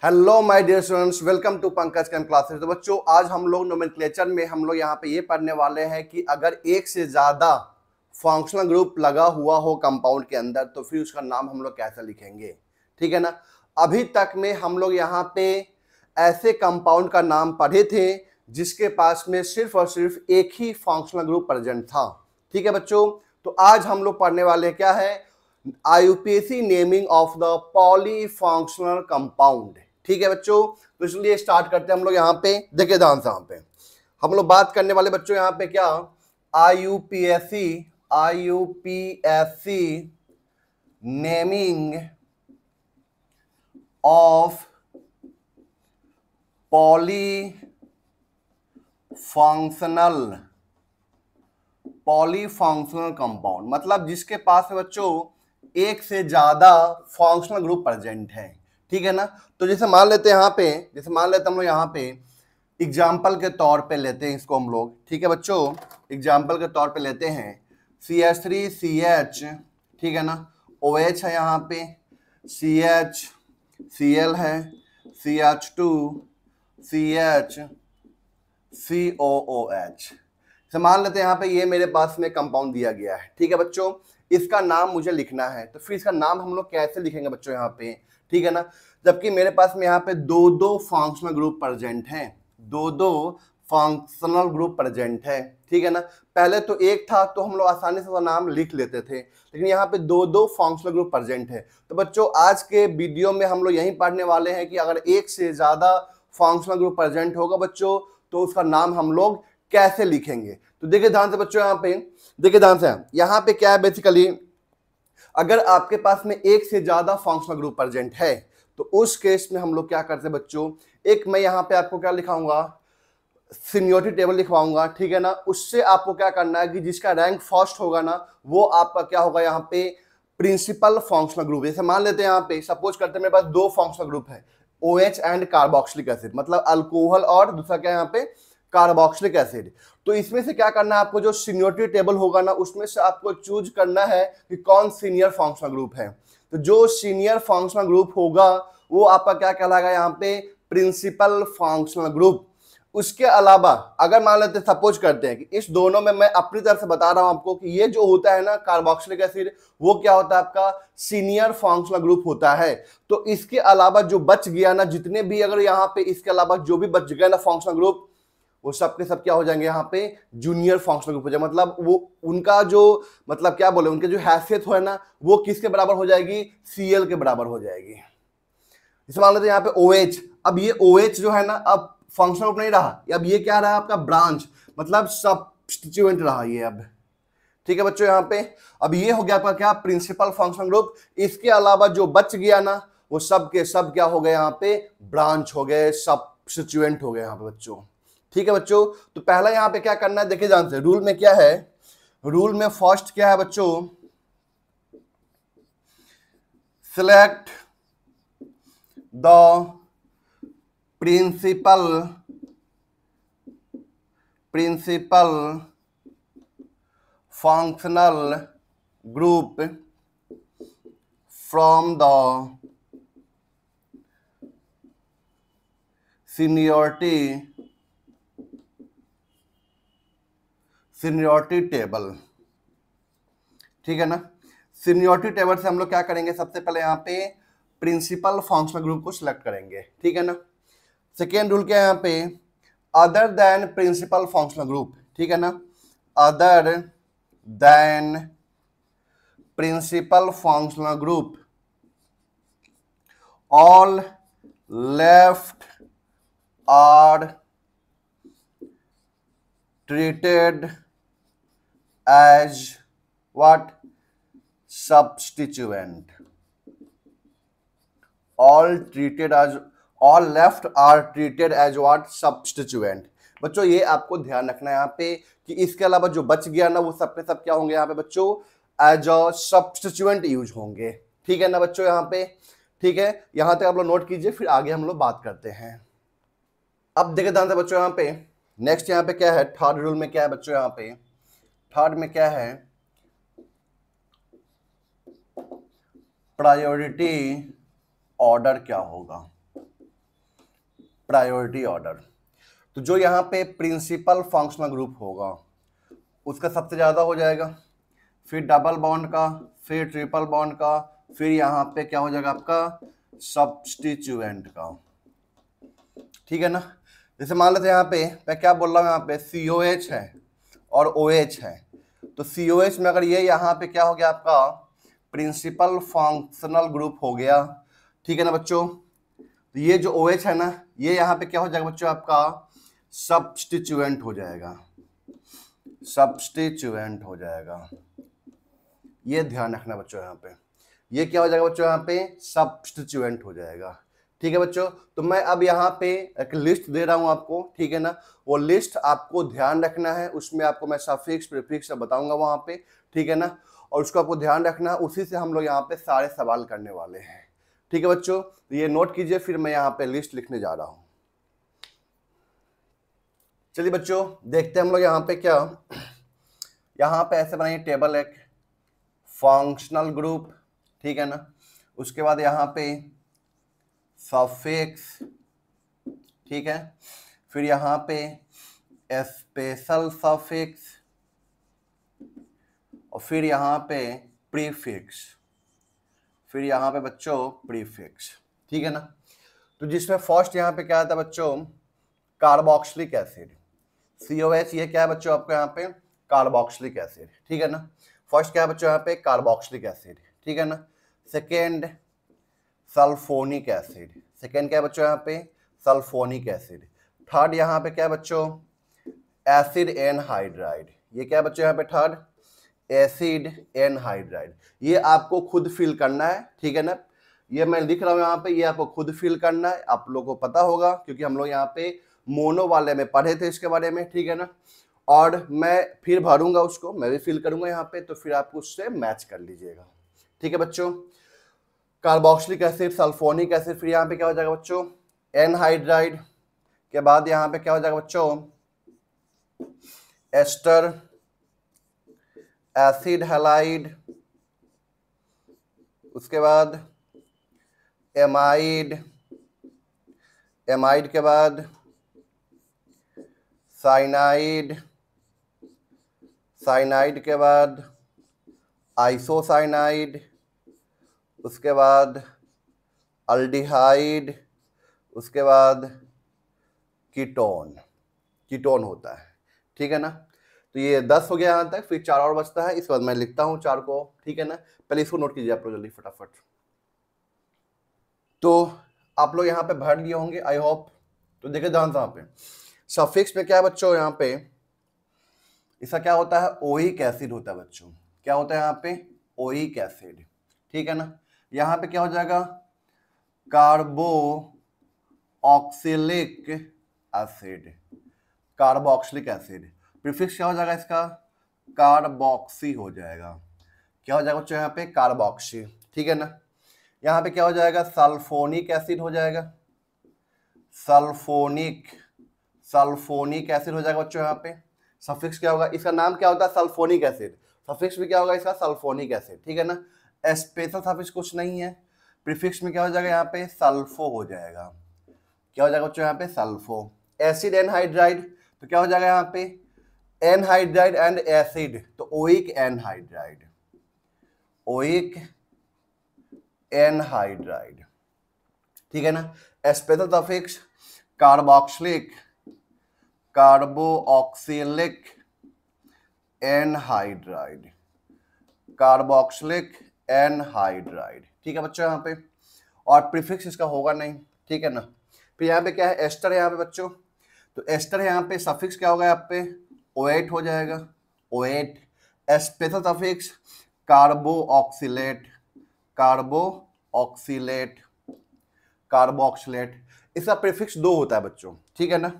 Hello my dear students, welcome to Pankaj chem classes. तो बच्चों, आज हम लोग नोमेनक्लेचर में हम लोग यहाँ पे ये पढ़ने वाले हैं कि अगर एक से ज्यादा फंक्शनल ग्रुप लगा हुआ हो कंपाउंड के अंदर तो फिर उसका नाम हम लोग कैसे लिखेंगे। ठीक है ना। अभी तक में हम लोग यहाँ पे ऐसे कंपाउंड का नाम पढ़े थे जिसके पास में सिर्फ और सिर्फ एक ही फंक्शनल ग्रुप प्रेजेंट था। ठीक है बच्चों, तो आज हम लोग पढ़ने वाले क्या है, IUPAC naming of the polyfunctional compound. ठीक है बच्चों, तो इसलिए स्टार्ट करते हैं हम लोग। यहाँ पे देखिए ध्यान से, यहाँ पे हम लोग बात करने वाले बच्चों यहाँ पे क्या, IUPAC naming of polyfunctional compound, मतलब जिसके पास में बच्चों एक से ज्यादा फंक्शनल ग्रुप प्रेजेंट है। ठीक है ना। तो जैसे मान लेते हैं यहाँ पे, जैसे मान लेते हैं हम लोग यहाँ पे एग्जाम्पल के तौर पे लेते हैं इसको हम लोग। ठीक है बच्चों, एग्जाम्पल के तौर पे लेते हैं CH3CH। ठीक है ना, OH है यहाँ पे, CH Cl है, CH2CH COOH। तो मान लेते हैं यहाँ पे ये मेरे पास में कंपाउंड दिया गया है। ठीक है बच्चों, इसका नाम मुझे लिखना है, तो फिर इसका नाम हम लोग कैसे लिखेंगे बच्चों यहाँ पे। ठीक है ना, जबकि मेरे पास में यहाँ पे दो दो फंक्शनल ग्रुप प्रेजेंट हैं, दो दो फंक्शनल ग्रुप प्रेजेंट है। ठीक है ना, पहले तो एक था तो हम लोग आसानी से वो नाम लिख लेते थे, लेकिन यहाँ पे दो दो फंक्शनल ग्रुप प्रेजेंट है। तो बच्चों आज के वीडियो में हम लोग यही पढ़ने वाले हैं कि अगर एक से ज्यादा फंक्शनल ग्रुप प्रेजेंट होगा बच्चों तो उसका नाम हम लोग कैसे लिखेंगे। तो देखिए ध्यान से बच्चों, यहाँ पे देखिए ध्यान से, यहाँ पे क्या है बेसिकली, अगर आपके पास में एक से ज्यादा फंक्शनल ग्रुप प्रेजेंट है तो उस केस में हम लोग क्या करते हैं बच्चों, एक मैं यहाँ पे आपको क्या लिखाऊंगा, सीनियरिटी टेबल लिखवाऊंगा। ठीक है ना, उससे आपको क्या करना है कि जिसका रैंक फर्स्ट होगा ना वो आपका क्या होगा यहाँ पे, प्रिंसिपल फंक्शनल ग्रुप। जैसे मान लेते हैं यहाँ पे सपोज करते हैं मेरे पास दो फंक्शनल ग्रुप है, OH एंड कार्बोक्सिलिक एसिड, मतलब अल्कोहल और दूसरा क्या है यहाँ पे, कार्बोक्सिलिक एसिड। तो इसमें से क्या करना है आपको, जो सीनियरिटी टेबल होगा ना उसमें से आपको चूज करना है कि कौन सीनियर फंक्शनल ग्रुप है। तो जो सीनियर फंक्शनल ग्रुप होगा वो आपका क्या कहलाएगा यहाँ पे, प्रिंसिपल फंक्शनल ग्रुप। उसके अलावा अगर मान लेते सपोज करते हैं कि इस दोनों में, मैं अपनी तरफ से बता रहा हूं आपको कि ये जो होता है ना कार्बोक्सिलिक एसिड, वो क्या होता है आपका सीनियर फंक्शनल ग्रुप होता है। तो इसके अलावा जो बच गया ना, जितने भी अगर यहाँ पे इसके अलावा जो भी बच गया ना फंक्शनल ग्रुप, वो सब के सब क्या हो जाएंगे यहाँ पे, जूनियर फंक्शनल ग्रुप हो जाए। मतलब वो उनका जो, मतलब क्या बोले, उनके जो हैसियत हो है ना वो किसके बराबर हो जाएगी, Cl के बराबर हो जाएगी। जैसे मान लेते हैं यहाँ पे OH, अब ये OH जो है ना अब फंक्शनल ग्रुप नहीं रहा, अब ये क्या रहा आपका, ब्रांच, मतलब सब्स्टिट्यूएंट रहा ये अब। ठीक है बच्चों, यहाँ पे अब ये हो गया आपका क्या, प्रिंसिपल फंक्शनल ग्रुप। इसके अलावा जो बच गया ना वो सब के सब क्या हो गए यहाँ पे, ब्रांच हो गए, सब्स्टिट्यूएंट हो गए यहाँ पे बच्चों। ठीक है बच्चों, तो पहला यहाँ पे क्या करना है, देखिए ध्यान से, रूल में क्या है, रूल में फर्स्ट क्या है बच्चों, select the principal functional group from the seniority table. ठीक है ना, सीनियरिटी टेबल से हम लोग क्या करेंगे, सबसे पहले यहाँ पे प्रिंसिपल फंक्शनल ग्रुप को सिलेक्ट करेंगे। ठीक है ना, सेकेंड रूल क्या है यहाँ पे, other than principal functional group. ठीक है ना, other than principal functional group all left are treated as what, substituent। all left are treated as what, substituent। बच्चों ये आपको ध्यान रखना है यहाँ पे कि इसके अलावा जो बच गया ना वो सब पे सब क्या होंगे यहाँ पे बच्चों, एज अ सब्स्टिट्यूएंट यूज होंगे। ठीक है ना बच्चों यहाँ पे, ठीक है, यहां तक आप लोग नोट कीजिए, फिर आगे हम लोग बात करते हैं। अब देखिए ध्यान से बच्चों, यहाँ पे नेक्स्ट यहाँ पे क्या है, थर्ड रूल में क्या है बच्चों, यहाँ पे थर्ड में क्या है, प्रायोरिटी ऑर्डर क्या होगा। Priority order. तो जो यहाँ पे प्रिंसिपल फंक्शनल ग्रुप होगा उसका सबसे ज़्यादा हो जाएगा, फिर डबल बॉन्ड का, फिर ट्रिपल बॉन्ड का, फिर यहाँ पे क्या हो जाएगा आपका सब्स्टिट्यूएंट का। ठीक है ना। जैसे मान लेते हैं यहाँ पे मैं क्या बोल रहा हूँ, यहाँ पे COH है और OH है। तो COH में अगर ये यहाँ पे क्या हो गया आपका प्रिंसिपल फंक्शनल ग्रुप हो गया, ठीक है ना बच्चों। तो ये जो OH है ना, ये यहाँ पे क्या हो जाएगा बच्चों आपका सब्स्टिट्यूएंट हो जाएगा, सब्स्टिट्यूएंट हो जाएगा। ये ध्यान रखना बच्चों, यहाँ पे ये क्या हो जाएगा बच्चों, यहाँ पे सब्स्टिट्यूएंट हो जाएगा। ठीक है बच्चों। तो मैं अब यहाँ पे एक लिस्ट दे रहा हूँ आपको, ठीक है ना। वो लिस्ट आपको ध्यान रखना है, उसमें आपको मैं सफिक्स प्रीफिक्स बताऊंगा वहाँ पे, ठीक है ना। और उसको आपको ध्यान रखना है, उसी से हम लोग यहाँ पे सारे सवाल करने वाले हैं। ठीक है बच्चों, तो ये नोट कीजिए, फिर मैं यहाँ पे लिस्ट लिखने जा रहा हूँ। चलिए बच्चों देखते हैं हम लोग यहाँ पे क्या, यहाँ पे ऐसे बनाइए टेबल एक फंक्शनल ग्रुप, ठीक है ना। उसके बाद यहाँ पे सफिक्स, ठीक है। फिर यहाँ पे स्पेशल सफिक्स और फिर यहाँ पे प्रीफिक्स, फिर यहाँ पे बच्चों प्रीफिक्स, ठीक है ना। तो जिसमें फर्स्ट यहाँ पे क्या आता है बच्चों कार्बोक्सिलिक एसिड, COH, ये क्या है बच्चों आपको यहाँ पे कार्बोक्सिलिक एसिड, ठीक है ना। फर्स्ट क्या है बच्चों यहाँ पे कार्बोक्सिलिक एसिड, ठीक है ना। सेकेंड सल्फोनिक एसिड, सेकेंड क्या है बच्चों यहाँ पे सल्फोनिक एसिड। थर्ड यहाँ पे क्या है बच्चों एसिड एनहाइड्राइड, ये क्या है बच्चों यहाँ पे थर्ड एसिड एनहाइड्राइड। ये आपको खुद फिल करना है, ठीक है ना। ये मैं लिख रहा हूँ यहाँ पे, ये आपको खुद फिल करना है, आप लोगों को पता होगा क्योंकि हम लोग यहाँ पे मोनो वाले में पढ़े थे इसके बारे में, ठीक है ना। और मैं फिर भरूंगा उसको, मैं भी फिल करूंगा यहाँ पे, तो फिर आप उससे मैच कर लीजिएगा। ठीक है बच्चों, कार्बोक्सिलिक एसिड, सल्फोनिक एसिड, फिर यहाँ पे क्या हो जाएगा बच्चों एनहाइड्राइड के बाद यहाँ पे क्या हो जाएगा बच्चों एस्टर, एसिड हैलाइड, उसके बाद एमाइड, एमाइड के बाद साइनाइड, साइनाइड के बाद आइसोसाइनाइड, उसके बाद अल्डिहाइड, उसके बाद कीटोन, कीटोन होता है, ठीक है ना। तो ये 10 हो गया यहाँ तक, फिर 4 और बचता है, इसके बाद मैं लिखता हूँ 4 को, ठीक है ना। पहले इसको नोट कीजिए आप लोग जल्दी फटाफट। तो आप लोग यहाँ पे भर लिए होंगे आई होप। तो देखिए ध्यान से यहाँ पे सफिक्स में क्या है बच्चों, यहाँ पे इसका क्या होता है ओइक एसिड होता है बच्चों, क्या होता है यहाँ पे ओइक एसिड, ठीक है ना। यहाँ पे क्या हो जाएगा कार्बो ऑक्सिलिक एसिड, कार्बोक्सिलिक एसिड। प्रीफिक्स क्या हो जाएगा इसका कार्बोक्सी हो जाएगा, क्या हो जाएगा बच्चों यहाँ पे कार्बोक्सी, ठीक है ना। यहाँ पे क्या हो जाएगा सल्फोनिक एसिड हो जाएगा, सल्फोनिक, सल्फोनिक एसिड हो जाएगा बच्चों यहाँ पे। सफिक्स क्या होगा, इसका नाम क्या होता है सल्फोनिक एसिड, सफिक्स भी क्या होगा इसका सल्फोनिक एसिड, ठीक है ना। स्पेशल सफिक्स कुछ नहीं है, प्रीफिक्स में क्या हो जाएगा यहाँ पे सल्फो हो जाएगा, क्या हो जाएगा बच्चों यहाँ पे सल्फो। एसिड एनहाइड्राइड, तो क्या हो जाएगा यहाँ पे एनहाइड्राइड एंड एसिड, तो ओइक एनहाइड्राइड, ओइक एनहाइड्राइड, ठीक है ना। Special suffix carboxylic, carboxylic anhydride, carboxylic anhydride, ठीक है बच्चों यहाँ पे। और प्रीफिक्स इसका होगा नहीं, ठीक है ना। फिर यहाँ पे क्या है एस्टर है यहाँ पे बच्चों, तो एस्टर है यहाँ पे सफिक्स क्या होगा यहाँ पे O8 हो जाएगा, O8। Special suffix carboxylate, carboxylate, carboxylate. इसका प्रीफिक्स 2 होता है बच्चों, ठीक है ना।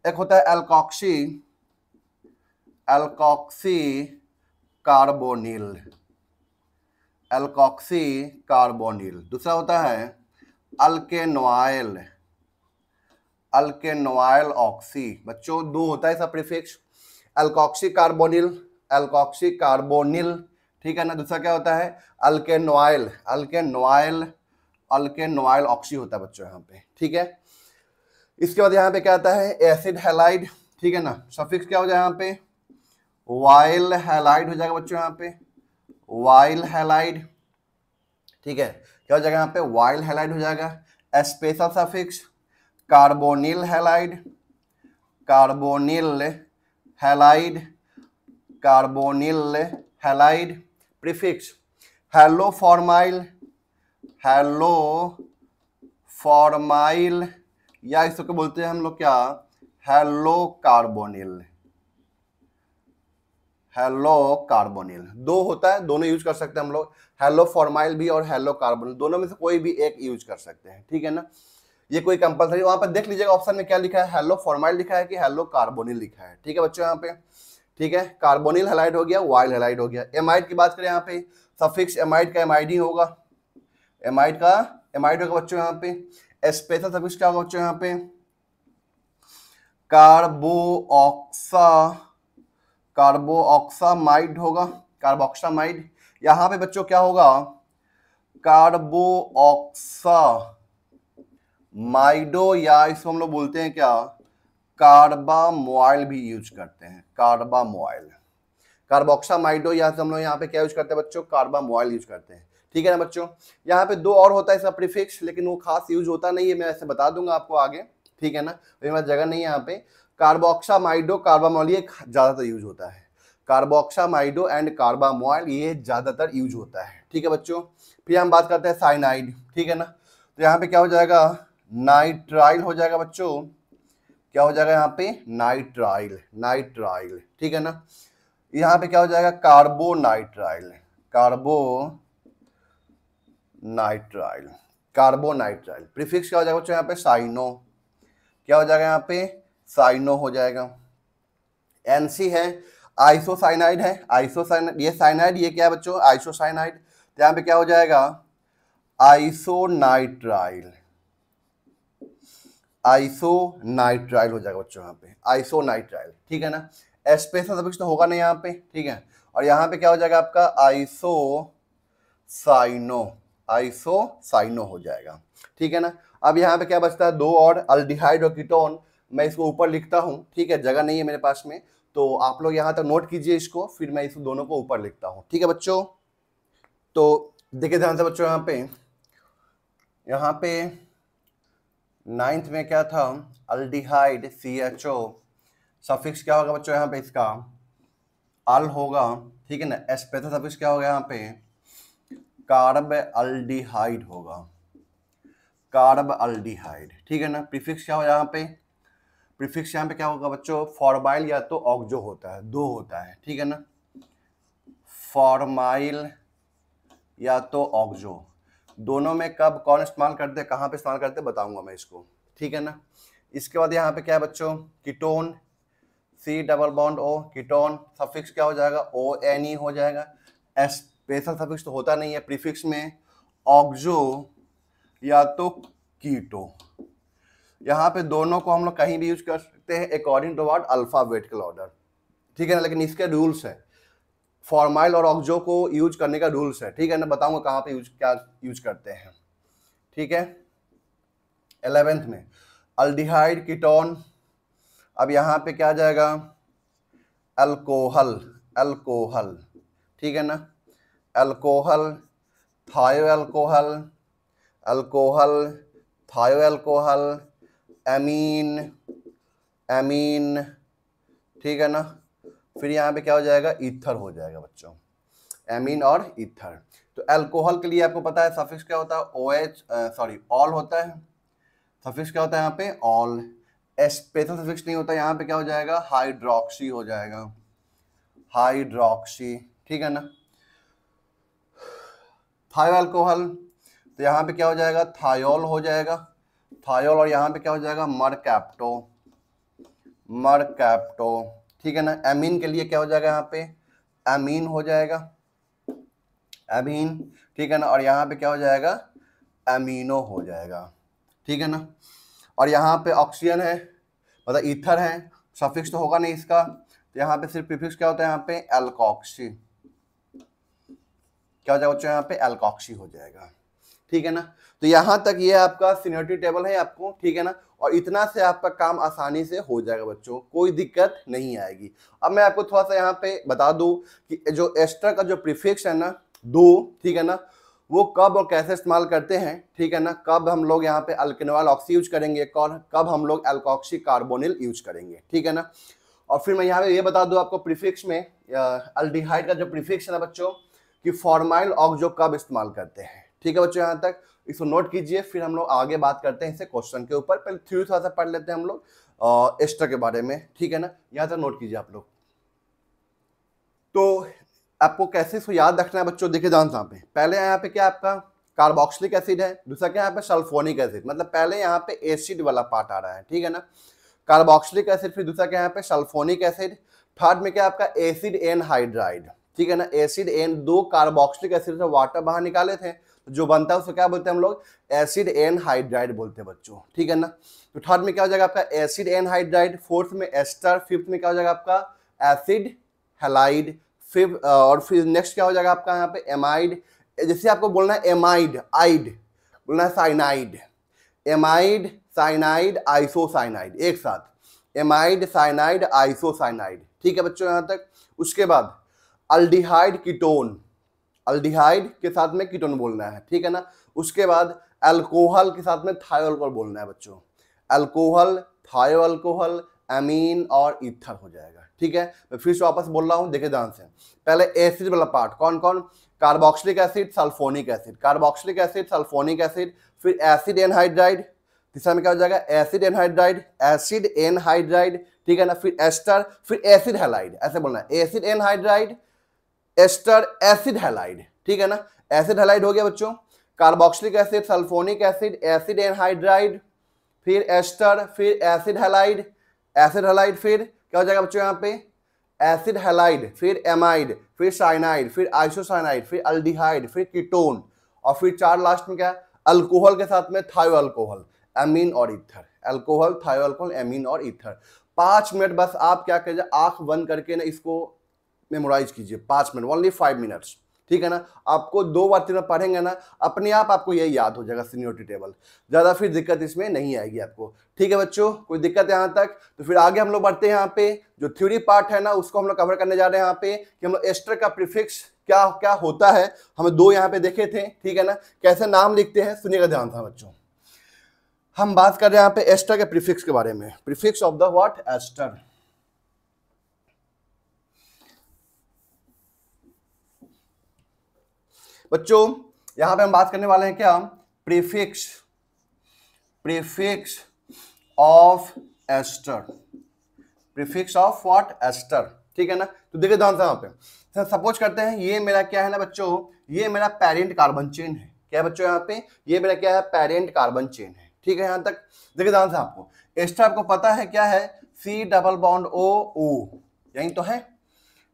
एक होता है alkoxy, alkoxy carbonyl, alkoxy carbonyl. दूसरा होता है अल्केनॉइल, अल्केनॉइल ऑक्सी। बच्चों 2 होता है इसका prefix alkoxy carbonyl, alkoxy carbonyl, ठीक है ना। दूसरा क्या होता है अल्केनॉइल, अल्केनॉइल, अल्केनॉइल ऑक्सी होता है बच्चों यहाँ पे, ठीक है। इसके बाद यहाँ पे क्या आता है, एसिड हैलाइड, ठीक है ना। सफिक्स क्या हो जाएगा यहाँ पे, वाइल हैलाइड हो जाएगा बच्चों, यहाँ पे वाइल हैलाइड, ठीक है। क्या हो जाएगा यहाँ पे, वाइल हैलाइड हो जाएगा। Special suffix carbonyl halide, carbonyl halide, carbonyl halide. Prefix hello formyl, hello formyl, या इसको बोलते हैं हम लोग क्या, हेलो कार्बोनिल, हेलो कार्बोनिल। दो होता है, दोनों यूज कर सकते हैं हम लोग, हेलो फॉर्माइल भी और हेलो कार्बोनिल, दोनों में से कोई भी एक यूज कर सकते हैं, ठीक है ना। ये कोई कंपलसरी, वहां पर देख लीजिएगा ऑप्शन में क्या लिखा है, हेलो फॉर्माइल लिखा है कि हेलो कार्बोनिल लिखा है, ठीक है बच्चों यहाँ पे, ठीक है। कार्बोनिल हैलाइड हो गया, वाइल हैलाइड हो गया। एमाइड की बात करें यहाँ पे, सफिक्स एमाइड का एमाइड ही होगा, एमाइड का एमाइड होगा बच्चों यहाँ पे। स्पेशल सफिक्स क्या होगा बच्चों यहाँ पे, कार्बोऑक्सा, कार्बोऑक्सामाइड होगा, कार्बोऑक्सामाइड। यहाँ पे बच्चों क्या होगा, कार्बोऑक्सा माइडो, या इसको हम लोग बोलते हैं क्या, कार्बामोइल भी यूज करते हैं, कार्बामोइल, कार्बोक्सामाइडो, या हम लोग यहाँ पे क्या यूज करते हैं बच्चों, कार्बामोइल यूज करते हैं, ठीक है ना बच्चों। यहाँ पे दो और होता है इसका प्रीफिक्स, लेकिन वो खास यूज होता नहीं है, मैं ऐसे बता दूंगा आपको आगे, ठीक है ना, मेरे पास जगह नहीं है यहाँ पे। कार्बोक्सामाइडो कार्बामोइल ये ज्यादातर यूज होता है, कार्बोक्सामाइडो एंड कार्बामोइल ये ज्यादातर यूज होता है, ठीक है बच्चों। फिर हम बात करते हैं साइनाइड, ठीक है ना। तो यहाँ पे क्या हो जाएगा, नाइट्राइल हो जाएगा बच्चों, क्या हो जाएगा यहाँ पे, नाइट्राइल, नाइट्राइल, ठीक है ना। यहाँ पे क्या हो जाएगा, कार्बोनाइट्राइल, कार्बोनाइट्राइल, कार्बोनाइट्राइल। प्रीफिक्स क्या हो जाएगा बच्चों यहाँ पे, साइनो, क्या हो जाएगा यहाँ पे, साइनो हो जाएगा। एनसी है, आइसोसाइनाइड है, आइसोसाइनाइड, ये साइनाइड, ये क्या है बच्चों, आइसोसाइनाइड। तो यहाँ पे क्या हो जाएगा, आइसोनाइट्राइल, आइसोनाइट्राइल हो जाएगा बच्चों यहाँ पे, आइसोनाइट्राइल, ठीक है ना। स्पेशल सफिक्स तो होगा नहीं यहाँ पे, ठीक है। और यहाँ पे क्या हो जाएगा आपका, आइसोसाइनो, आइसोसाइनो हो जाएगा, ठीक है ना। अब यहाँ पे क्या बचता है, दो और, अल्डिहाइड और कीटोन। मैं इसको ऊपर लिखता हूँ, ठीक है, जगह नहीं है मेरे पास में, तो आप लोग यहाँ तक नोट कीजिए इसको, फिर मैं इस दोनों को ऊपर लिखता हूँ, ठीक है बच्चों। तो देखिए ध्यान से बच्चों, यहाँ पे 9th में क्या था, अल्डिहाइड CHO, सफिक्स क्या होगा बच्चों यहाँ पे इसका, अल होगा, ठीक है ना। स्पेशल सफिक्स क्या होगा यहाँ पे, कार्ब अल्डिहाइड होगा, कार्ब अल्डिहाइड, ठीक है ना। प्रीफिक्स क्या हो यहाँ पे, प्रीफिक्स यहाँ पे क्या होगा बच्चों, फॉर्माइल या तो ऑक्जो होता है, दो होता है, ठीक है ना, फॉर्माइल या तो ऑक्जो, दोनों में कब कौन इस्तेमाल करते हैं, कहाँ पे इस्तेमाल करते हैं बताऊंगा मैं इसको, ठीक है ना। इसके बाद यहाँ पे क्या है बच्चों, ketone, C double bond O, ketone, suffix क्या हो जाएगा, ONE हो जाएगा। स्पेशल सफिक्स तो होता नहीं है प्रीफिक्स में, ऑक्जो या तो कीटो। यहाँ पे दोनों को हम लोग कहीं भी यूज कर सकते हैं according to what, alphabetical order, ठीक है ना, लेकिन इसके रूल्स है, फॉर्माइल और ऑक्जो को यूज करने का रूल्स है, ठीक है ना, बताऊंगा कहाँ पे यूज, क्या यूज करते हैं, ठीक है। 11th में अल्डिहाइड, कीटोन। अब यहाँ पे क्या आ जाएगा, अल्कोहल, अल्कोहल, ठीक है ना, अल्कोहल, थायो अल्कोहल, अल्कोहल, थायो अल्कोहल, एमीन, एमीन, ठीक है ना। फिर यहाँ पे क्या हो जाएगा, ईथर हो जाएगा बच्चों, एमीन और ईथर। तो अल्कोहल के लिए आपको पता है सफिक्स क्या होता है, OH, ऑल होता है, सफिक्स क्या होता है यहाँ पे, ऑल। स्पेशल सफिक्स नहीं होता, यहाँ पे क्या हो जाएगा, हाइड्रोक्सी हो जाएगा, हाइड्रोक्सी, ठीक है ना। थायो अल्कोहल, तो यहाँ पे क्या हो जाएगा, थायोल हो जाएगा, थायोल, और यहाँ पे क्या हो जाएगा, मरकैप्टो, मरकैप्टो, ठीक है ना। एमीन के लिए क्या हो जाएगा यहाँ पे, एमीन हो जाएगा, एमीन, ठीक है ना। और यहाँ पे क्या हो जाएगा, एमीनो हो जाएगा, ठीक है ना। और यहाँ पे ऑक्सीजन है, मतलब ईथर है, सफिक्स तो होगा नहीं इसका, तो यहाँ पे सिर्फ प्रीफिक्स क्या होता है, यहाँ पे एल्कोक्सी, क्या हो जाएगा बच्चों, यहाँ पे एल्कोक्सी हो जाएगा, ठीक है ना। तो यहाँ तक ये आपका सीनियरिटी टेबल है आपको, ठीक है ना, और इतना से आपका काम आसानी से हो जाएगा बच्चों, कोई दिक्कत नहीं आएगी। अब मैं आपको थोड़ा सा यहाँ पे बता दूं कि जो एस्टर का जो प्रीफिक्स है ना 2, ठीक है ना, वो कब और कैसे इस्तेमाल करते हैं, ठीक है ना, कब हम लोग यहाँ पे अल्केनॉल ऑक्सी यूज करेंगे और कब हम लोग एल्कोक्सी कार्बोनिल यूज करेंगे, ठीक है ना। और फिर मैं यहाँ पे ये बता दूं आपको प्रीफिक्स में अल्डिहाइड का जो प्रीफिक्स है ना बच्चों कि फॉर्माइल ऑक्सो कब इस्तेमाल करते हैं, ठीक है बच्चों। यहाँ तक इसको नोट कीजिए, फिर हम लोग आगे बात करते हैं इसे क्वेश्चन के ऊपर। पहले थ्योरी थोड़ा सा पढ़ लेते हैं हम लोग एस्टर के बारे में, ठीक है ना। यहाँ तक नोट कीजिए आप लोग। तो आपको कैसे इसको याद रखना है बच्चों, देखिए ध्यान से। यहाँ पे पहले यहाँ पे क्या आपका कार्बोक्सिलिक एसिड है, दूसरा क्या यहाँ पे सल्फोनिक एसिड, मतलब पहले यहाँ पे एसिड वाला पार्ट आ रहा है, ठीक है ना, कार्बोक्सिलिक एसिड, फिर दूसरा क्या यहाँ पे सल्फोनिक एसिड, थर्ड में क्या आपका एसिड एनहाइड्राइड, ठीक है ना। एसिड एन 2 कार्बोक्सिलिक एसिड से वाटर बाहर निकाले थे, जो बनता है उसको क्या बोलते हैं हम लोग, एसिड एनहाइड्राइड बोलते हैं बच्चों, ठीक है ना। तो थर्ड में क्या हो जाएगा आपका एसिड एनहाइड्राइड, फोर्थ में एस्टर, फिफ्थ में क्या हो जाएगा आपका एसिड हैलाइड, फिफ्थ और फिर नेक्स्ट क्या हो जाएगा आपका यहाँ पे एमाइड। जैसे आपको बोलना है एमाइड, आइड बोलना है साइनाइड, एमाइड साइनाइड आइसोसाइनाइड, एक साथ एमाइड साइनाइड आइसोसाइनाइड, ठीक है बच्चों यहाँ तक। उसके बाद अल्डिहाइड कीटोन, अल्डिहाइड के साथ में कीटोन बोलना है, ठीक है ना। उसके बाद अल्कोहल के साथ में थायोअल्कोहल बोलना है बच्चों, अल्कोहल थायोअल्कोहल एमीन और ईथर हो जाएगा, ठीक है। मैं फिर से वापस बोल रहा हूं, देखिए ध्यान से। पहले एसिड वाला पार्ट कौन कौन, carboxylic acid sulphonic acid, carboxylic acid sulphonic acid, फिर एसिड एनहाइड्राइड, तीसरा में क्या हो जाएगा एसिड एनहाइड्राइड, एसिड एनहाइड्राइड, ठीक है ना, फिर एस्टर, फिर एसिड हैलाइड, ऐसे बोलना है acid anhydride ester acid halide, ठीक है ना। एसिड हैलाइड हो गया बच्चों, carboxylic acid sulphonic acid acid anhydride, फिर एस्टर, फिर एसिड हैलाइड, एसिड हैलाइड, फिर क्या हो जाएगा बच्चों यहाँ पे एसिड हैलाइड, फिर एमाइड, फिर साइनाइड, फिर आइसोसाइनाइड, फिर अल्डिहाइड, फिर कीटोन, और फिर 4 लास्ट में क्या अल्कोहल के साथ में थायोअल्कोहल एमीन और ईथर, अल्कोहल थायोअल्कोहल एमीन और ईथर। 5 मिनट बस आप क्या कीजिए, आंख बंद करके ना इसको मेमोराइज कीजिए, 5 मिनट, ओनली 5 मिनट्स, ठीक है ना। आपको 2 बार 3 बार पढ़ेंगे ना, अपने आप आपको ये याद हो जाएगा सीनियरिटी टेबल, ज्यादा फिर दिक्कत इसमें नहीं आएगी आपको, ठीक है बच्चों। कोई दिक्कत यहाँ तक? तो फिर आगे हम लोग बढ़ते हैं। यहाँ पे जो थ्योरी पार्ट है ना उसको हम लोग कवर करने जा रहे हैं यहाँ पे कि हम लोग एस्टर का प्रीफिक्स क्या क्या होता है, हमें 2 यहाँ पे देखे थे, ठीक है ना, कैसे नाम लिखते हैं, सुनिएगा ध्यान था बच्चों। हम बात कर रहे हैं यहाँ पे एस्टर के प्रीफिक्स के बारे में, prefix of the what ester. बच्चों यहां पे हम बात करने वाले हैं क्या, prefix, prefix of ester, prefix of what ester, ठीक है ना। तो देखिए ध्यान से यहाँ पे सपोज करते हैं ये मेरा क्या है ना बच्चों, ये मेरा पेरेंट कार्बन चेन है, क्या है बच्चों यहाँ पे, ये मेरा क्या है पेरेंट कार्बन चेन है, ठीक है। यहाँ तक देखिए ध्यान से, आपको एस्टर आपको पता है क्या है, C डबल बॉन्ड O, यही तो है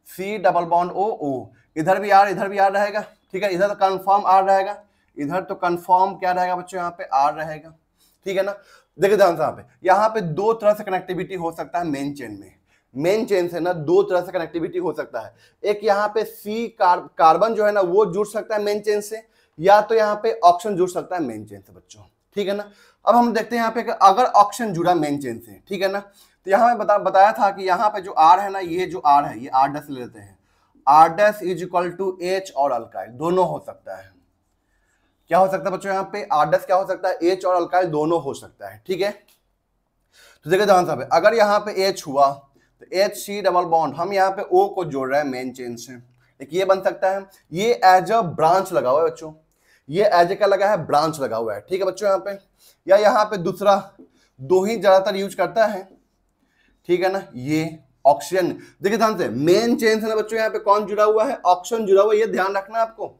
C डबल बॉन्ड O, इधर भी R इधर भी R रहेगा, ठीक है, इधर तो कंफर्म R रहेगा, इधर तो कंफर्म क्या रहेगा बच्चों यहाँ पे R रहेगा, ठीक है ना। देखिए ध्यान से यहाँ पे 2 तरह से कनेक्टिविटी हो सकता है मेन चेन में, मेन चेन से ना 2 तरह से कनेक्टिविटी हो सकता है। एक यहाँ पे C कार्बन जो है ना वो जुड़ सकता है मेन चेन से, या तो यहाँ पे ऑक्सीजन जुड़ सकता है मेन चेन से बच्चों, ठीक है ना। अब हम देखते हैं यहाँ पे अगर ऑक्सीजन जुड़ा मेन चेन से, ठीक है ना, तो यहाँ मैं बताया था कि यहाँ पे जो R है ना, ये जो R है ये R डैश ले लेते हैं, R dash is equal to H और अल्काइल दोनों हो सकता है, क्या हो सकता है बच्चों यहाँ पे R डैश क्या हो सकता है, H और अल्काइल दोनों हो सकता है, ठीक है। तो देखिए ध्यान से, अगर यहाँ पे H हुआ तो HC डबल बॉन्ड, हम यहाँ पे O को जोड़ रहे हैं मेन चेन से, एक ये बन सकता है, ये एज अ ब्रांच लगा हुआ है बच्चों, ये एज क्या लगा है ब्रांच लगा हुआ है, ठीक है बच्चों यहाँ पे। या यहाँ पे दूसरा 2 ही ज्यादातर यूज करता है, ठीक है ना, ये ऑक्सीजन। देखिए ध्यान से मेन चेन से ना बच्चों यहाँ पे कौन जुड़ा हुआ है, ऑक्सीजन जुड़ा हुआ है, ये ध्यान रखना है आपको,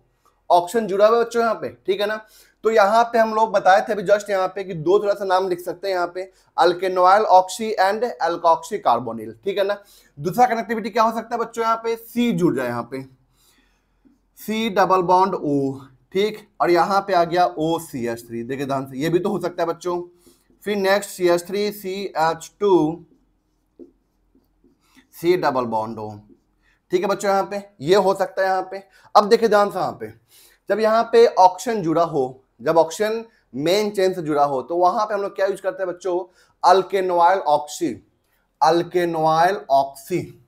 ऑक्सीजन जुड़ा हुआ है बच्चों यहाँ पे, ठीक है ना। तो यहाँ पे हम लोग बताए थे अभी जस्ट यहाँ पे कि 2 तरह से नाम लिख सकते हैं यहाँ पे, अल्केनॉइल ऑक्सी एंड एल्कोक्सी कार्बोनिल, ठीक है ना। दूसरा कनेक्टिविटी क्या हो सकता है बच्चों यहाँ पे, C जुड़ जाए यहाँ पे, C डबल बॉन्ड O, ठीक, और यहाँ पे आ गया OCH3, देखिए ध्यान से ये भी तो हो सकता है बच्चों। फिर next CH3 CH2 C double bond O, ठीक है बच्चों यहाँ पे ये हो सकता है यहाँ पे। अब देखिए ध्यान से यहाँ पे जब यहाँ पे ऑक्सीजन जुड़ा हो, जब ऑक्सीजन मेन चेन से जुड़ा हो तो वहां पे हम लोग क्या यूज करते हैं बच्चों, अल्केनॉइल ऑक्सी, अल्केनॉइल ऑक्सी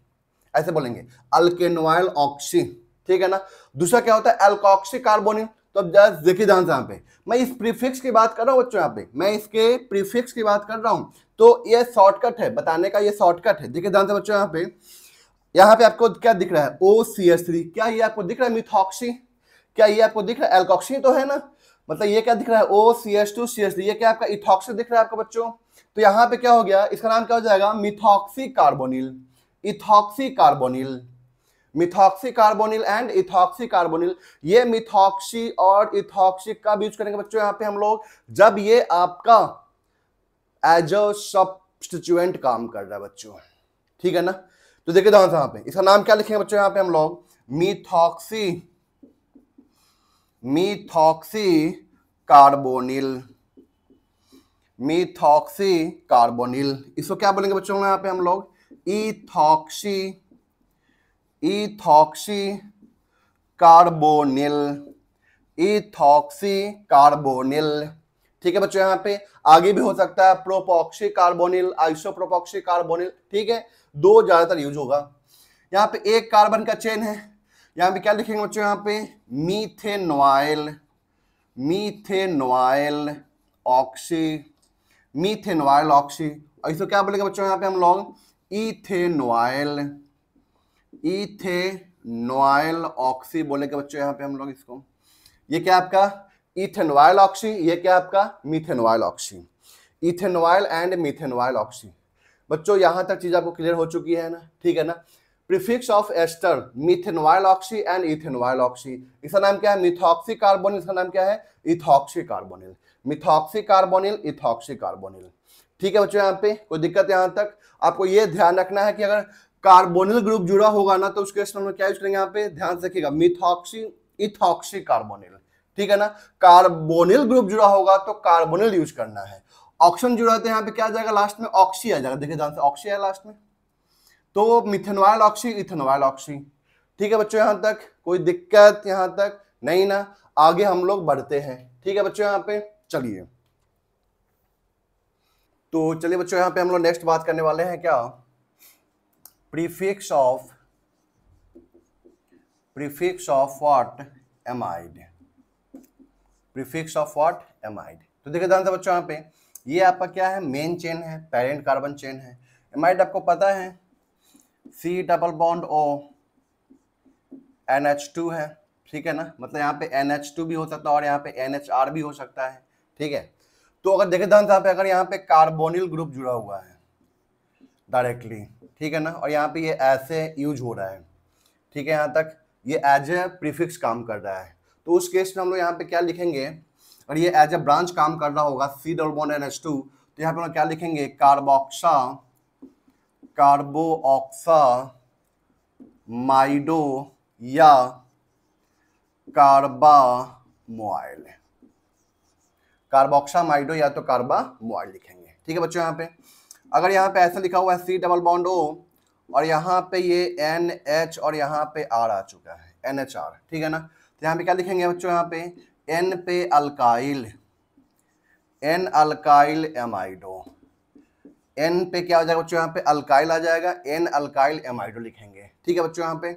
ऐसे बोलेंगे, अल्केनॉइल ऑक्सी, ठीक है ना। दूसरा क्या होता है, एल्कोक्सी कार्बोनिल। तो अब जस्ट देखिए ध्यान से, यहाँ पे मैं इस प्रीफिक्स की बात कर रहा हूँ बच्चों, यहाँ पे मैं इसके प्रीफिक्स की बात कर रहा हूँ, तो ये शॉर्टकट है बताने का, ये शॉर्टकट है। देखिए ध्यान से बच्चों, यहाँ पे आपको क्या दिख रहा है, OCH3, क्या ये आपको दिख रहा है मिथॉक्सी, क्या ये आपको दिख रहा है एल्कोक्सी तो है ना, मतलब ये क्या दिख रहा है OCH2 CH3, ये क्या आपका इथॉक्सी दिख रहा है आपको बच्चों। तो यहाँ पे क्या हो गया, इसका नाम क्या हो जाएगा, methoxy carbonyl, ethoxy carbonyl, methoxy carbonyl and ethoxy carbonyl. ये मिथॉक्सी और इथॉक्सी का यूज करेंगे बच्चों यहाँ पे हम लोग, जब ये आपका एज अ सब्स्टिट्यूएंट काम कर रहा है बच्चों, ठीक है ना। तो देखिए यहाँ पे इसका नाम क्या लिखेंगे बच्चों, यहाँ पे हम लोग methoxy, methoxy carbonyl, methoxy carbonyl. इसको क्या बोलेंगे बच्चों यहाँ पे हम लोग, ethoxy, ethoxy carbonyl, ethoxy carbonyl, ठीक है बच्चों। यहाँ पे आगे भी हो सकता है प्रोपॉक्सी कार्बोनिल, आइसोप्रोपॉक्सी कार्बोनिल, ठीक है, दो ज्यादातर यूज होगा। यहाँ पे एक कार्बन का चेन है, यहाँ पे क्या लिखेंगे बच्चों, यहाँ पे मीथेनॉइल, मीथेनॉइल ऑक्सी, मीथेनॉइल ऑक्सी। और इसको क्या बोलेंगे बच्चों यहाँ पे हम लोग, इथेनॉइल, इथेनॉइल ऑक्सी बोलेंगे बच्चों यहाँ पे हम लोग इसको। ये क्या आपका इथेनॉइल ऑक्सी, ये क्या आपका मिथेनॉइल ऑक्सी, इथेनॉइल एंड मिथेनॉइल ऑक्सी। बच्चों यहाँ तक चीज आपको क्लियर हो चुकी है ना, ठीक है ना। Prefix of ester methanoyl oxy and ethanoyl oxy, इसका नाम क्या है, मिथॉक्सी कार्बोनिल, इसका नाम क्या है, ethoxy carbonyl, methoxy carbonyl, ethoxy carbonyl, ठीक है बच्चों। यहाँ पे कोई दिक्कत यहाँ तक, आपको ये ध्यान रखना है कि अगर कार्बोनिल ग्रुप जुड़ा होगा ना तो उसके केस में क्या यूज करेंगे, यहाँ पे ध्यान से रखिएगा, मिथॉक्सी, इथॉक्सी कार्बोनिल, ठीक है ना। कार्बोनिल ग्रुप जुड़ा होगा तो कार्बोनिल यूज करना है। ऑक्सीजन जुड़ा है यहाँ पे क्या आ जाएगा, लास्ट में ऑक्सी आ जाएगा, देखिए ध्यान से ऑक्सी है लास्ट में, तो मिथेनॉइल ऑक्सी, इथेनॉइल ऑक्सी, ठीक है बच्चों। यहाँ तक कोई दिक्कत यहाँ तक नहीं ना, आगे हम लोग बढ़ते हैं, ठीक है बच्चों। यहाँ पे चलिए, तो चलिए बच्चों यहाँ पे हम लोग नेक्स्ट बात करने वाले हैं क्या, prefix of, prefix of what, amide, prefix of what, amide. तो देखिए ध्यान से बच्चों यहाँ पे ये आपका क्या है, मेन चेन है, पेरेंट कार्बन चेन है। एमाइड आपको पता है C double bond O NH2 है, ठीक है ना, मतलब यहाँ पे NH2 भी हो सकता है और यहाँ पे NHR भी हो सकता है, ठीक है। तो अगर देखें ध्यान से, अगर यहाँ पे कार्बोनिल ग्रुप जुड़ा हुआ है डायरेक्टली, ठीक है ना, और यहाँ पे ये ऐसे यूज हो रहा है, ठीक है, यहाँ तक ये एज ए प्रीफिक्स काम कर रहा है, तो उस केस में हम लोग यहाँ पे क्या लिखेंगे, और ये एज ए ब्रांच काम कर रहा होगा C डबल बॉन्ड NH2, तो यहाँ पे हम क्या लिखेंगे, कार्बोक्सा, कार्बोऑक्सा माइडो या कार्बामोइल, कार्बोक्सामाइडो या तो कार्बामोइल लिखेंगे, ठीक है बच्चों। यहाँ पे अगर यहाँ पे ऐसा लिखा हुआ है C डबल बॉन्ड O और यहाँ पे ये NH और यहाँ पे R आ चुका है NHR, ठीक है ना, तो यहाँ पे क्या लिखेंगे बच्चों, यहाँ पे N पे अल्काइल, N अल्काइल एमाइडो, N पे क्या हो जाएगा बच्चों, यहाँ पे अल्काइल आ जाएगा, N अल्काइल एमाइडो लिखेंगे, ठीक है बच्चों। यहाँ पे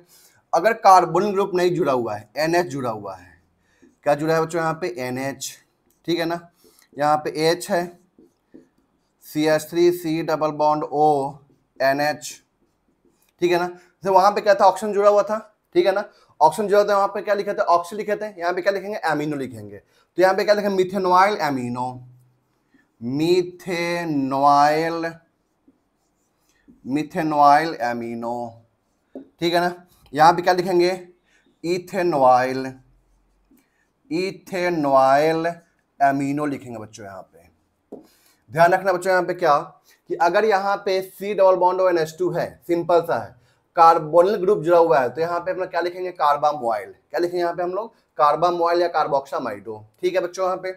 अगर कार्बोनिल ग्रुप नहीं जुड़ा हुआ है, NH जुड़ा हुआ है, क्या जुड़ा है बच्चों, यहाँ पे NH, ठीक है ना, यहाँ पे H है, CH3 C double bond O NH, ठीक है ना। तो वहां पे क्या था, ऑक्सीजन जुड़ा हुआ था, ठीक है ना, ऑक्सीजन जुड़ा था, वहां पे क्या लिखे थे, ऑक्सी लिखे थे, यहाँ पे क्या लिखेंगे, एमिनो लिखेंगे, तो यहाँ पे क्या लिखेंगे, मिथेनॉइल एमिनो, मिथेनॉइल, मिथेनॉइल एमिनो, ठीक है ना। यहाँ पे क्या लिखेंगे, इथेनॉइल, इथेनॉइल एमिनो लिखेंगे बच्चों। यहाँ पे ध्यान रखना बच्चों, यहाँ पे क्या कि अगर यहाँ पे C डबल बॉन्ड और NH2 है, सिंपल सा है, कार्बोनिल ग्रुप जुड़ा हुआ है, तो यहाँ पे हम लोग क्या लिखेंगे, कार्बामोइल, क्या लिखेंगे यहाँ पे हम लोग, कार्बामोइल या कार्बोक्सामाइडो, ठीक है बच्चों। यहाँ पे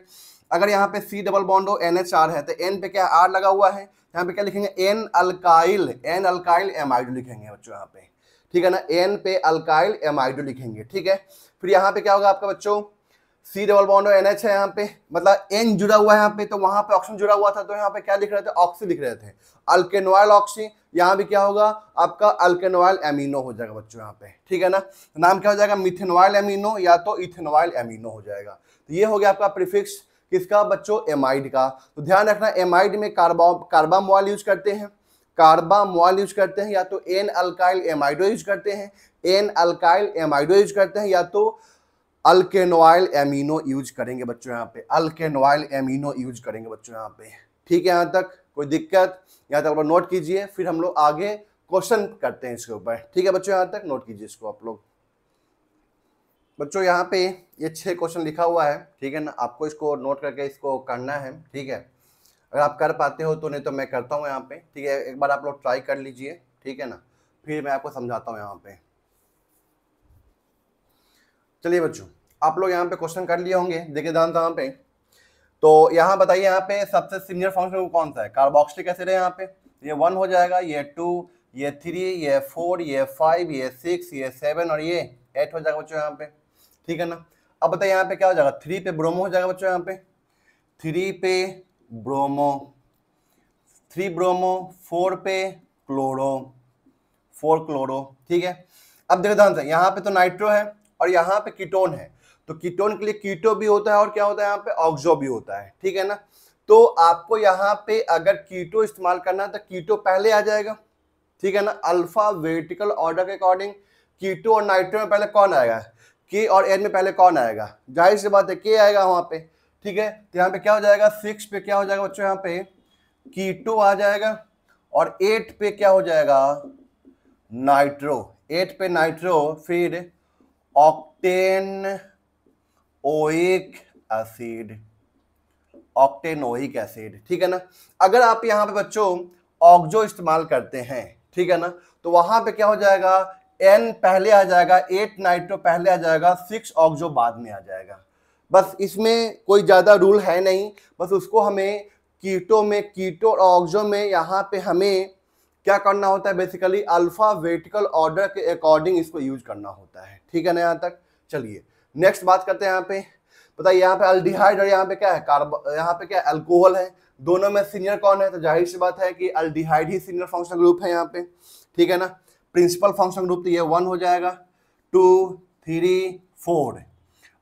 अगर यहाँ पे C डबल बॉन्ड और NHR है तो N पे क्या R लगा हुआ है, यहाँ पे क्या लिखेंगे, N अल्काइल, N अल्काइल एमाइडो लिखेंगे बच्चों यहाँ पे, ठीक है ना, N पे अल्काइल एमाइडो लिखेंगे, ठीक है। फिर यहाँ पे क्या होगा आपका बच्चों, सी डबल बॉन्ड और NH है यहाँ पे, मतलब N जुड़ा हुआ है यहाँ पे, तो वहां पे ऑक्सीजन जुड़ा हुआ था, तो यहाँ पे क्या लिख रहे थे, ऑक्सी लिख रहे थे, अल्केनॉइल ऑक्सी। यहाँ भी क्या होगा आपका अल्केनॉइल एमिनो हो जाएगा बच्चों यहाँ पे, ठीक है ना। नाम क्या हो जाएगा, मिथेनॉइल एमिनो या तो इथेनॉइल एमिनो हो जाएगा। तो ये हो गया आपका प्रीफिक्स किसका बच्चों, एमाइड का। तो ध्यान रखना एमाइड में कार्बामोल यूज करते हैं, कार्बामोल यूज करते हैं, या तो एन अल्काइल एमाइडो यूज करते हैं, एन अल्काइल एमाइडो यूज करते हैं, या तो अल्केनॉइल एमिनो यूज करेंगे बच्चों यहाँ पे, अल्केनॉइल एमिनो यूज करेंगे बच्चों यहाँ पे। ठीक है, यहाँ तक कोई दिक्कत, यहाँ तक नोट कीजिए, फिर हम लोग आगे क्वेश्चन करते हैं इसके ऊपर। ठीक है बच्चों, यहाँ तक नोट कीजिए इसको आप लोग। बच्चों यहाँ पे ये 6 क्वेश्चन लिखा हुआ है, ठीक है ना, आपको इसको नोट करके इसको करना है। ठीक है, अगर आप कर पाते हो तो, नहीं तो मैं करता हूँ यहाँ पे। ठीक है, एक बार आप लोग ट्राई कर लीजिए, ठीक है ना, फिर मैं आपको समझाता हूँ यहाँ पे। चलिए बच्चों, आप लोग यहाँ पे क्वेश्चन कर लिए होंगे, देखिए ध्यान यहाँ पे। तो यहाँ बताइए, यहाँ पे सबसे सीनियर फंक्शन कौन सा है, कार्बोक्सिलिक एसिड है यहाँ पे, ये 1 हो जाएगा, ये 2, ये 3, ये 4, ये 5, ये 6, ये 7 और ये 8 हो जाएगा बच्चों यहाँ पे। ठीक है ना। अब बताइए यहाँ पे क्या हो जाएगा, 3 पे ब्रोमो हो जाएगा बच्चों यहाँ पे, 3 पे ब्रोमो, 3 ब्रोमो, 4 पे क्लोरो, 4 क्लोरो। ठीक है, अब देखो ध्यान से, यहाँ पे तो नाइट्रो है और यहाँ पे कीटोन है, तो कीटोन के लिए कीटो भी होता है और क्या होता है यहाँ पे ऑक्सो भी होता है। ठीक है ना, तो आपको यहाँ पे अगर कीटो इस्तेमाल करना है तो कीटो पहले आ जाएगा। ठीक है ना, अल्फाबेटिकल ऑर्डर के अकॉर्डिंग कीटो और नाइट्रो में पहले कौन आएगा, के और एन में पहले कौन आएगा, जाहिर सी बात है के आएगा वहां पे। ठीक है, तो यहाँ पे क्या हो जाएगा, 6 पे क्या हो जाएगा बच्चों यहाँ पे कीटो आ जाएगा, और 8 पे क्या हो जाएगा नाइट्रो, 8 पे नाइट्रो, फिर ऑक्टेन ओइक एसिड, ऑक्टेनोइक एसिड। ठीक है ना, अगर आप यहाँ पे बच्चों ऑक्सो इस्तेमाल करते हैं, ठीक है ना, तो वहां पे क्या हो जाएगा, N पहले आ जाएगा, 8 नाइट्रो पहले आ जाएगा, 6 ऑक्सो बाद में आ जाएगा। बस इसमें कोई ज्यादा रूल है नहीं, बस उसको हमें कीटो में, कीटो और ऑक्सो में यहाँ पे हमें क्या करना होता है, बेसिकली अल्फाबेटिकल ऑर्डर के अकॉर्डिंग इसको यूज करना होता है। ठीक है ना, यहाँ तक। चलिए नेक्स्ट बात करते हैं। यहाँ पे बताइए, यहाँ पे अल्डिहाइड और यहाँ पे क्या है यहाँ पे क्या अल्कोहल है, दोनों में सीनियर कौन है, तो जाहिर सी बात है कि अल्डिहाइड ही सीनियर फंक्शनल ग्रुप है यहाँ पे। ठीक है ना, प्रिंसिपल फंक्शनल ग्रुप तो ये 1 हो जाएगा, 2, 3, 4।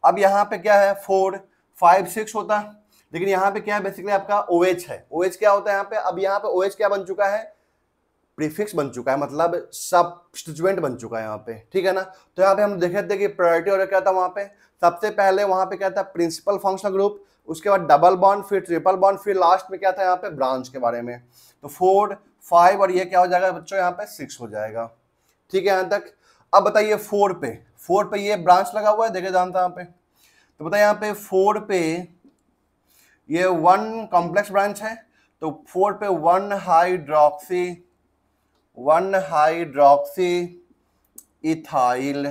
अब यहाँ पे क्या है 4, 5, 6 होता है, लेकिन यहाँ पे क्या है बेसिकली आपका OH है। OH क्या होता है यहाँ पे, अब यहाँ पे OH क्या बन चुका है, प्रीफिक्स बन चुका है, मतलब सब्स्टिट्यूएंट बन चुका है यहाँ पे। ठीक है ना, तो यहाँ पे हम देख रहे थे कि प्रायोरिटी ऑर्डर क्या था, वहाँ पे सबसे पहले वहाँ पे क्या था प्रिंसिपल फंक्शनल ग्रुप, उसके बाद डबल बॉन्ड, फिर ट्रिपल बॉन्ड, फिर लास्ट में क्या था यहाँ पे ब्रांच के बारे में। तो 4, 5 और ये क्या हो जाएगा बच्चों यहाँ पे 6 हो जाएगा। ठीक है यहाँ तक। अब बताइए 4 पे ये ब्रांच लगा हुआ है, देखे जानता यहाँ पे, तो बताइए यहाँ पे 4 पे ये 1 कॉम्प्लेक्स ब्रांच है, तो 4 पे 1 हाइड्रोक्सी इथाइल,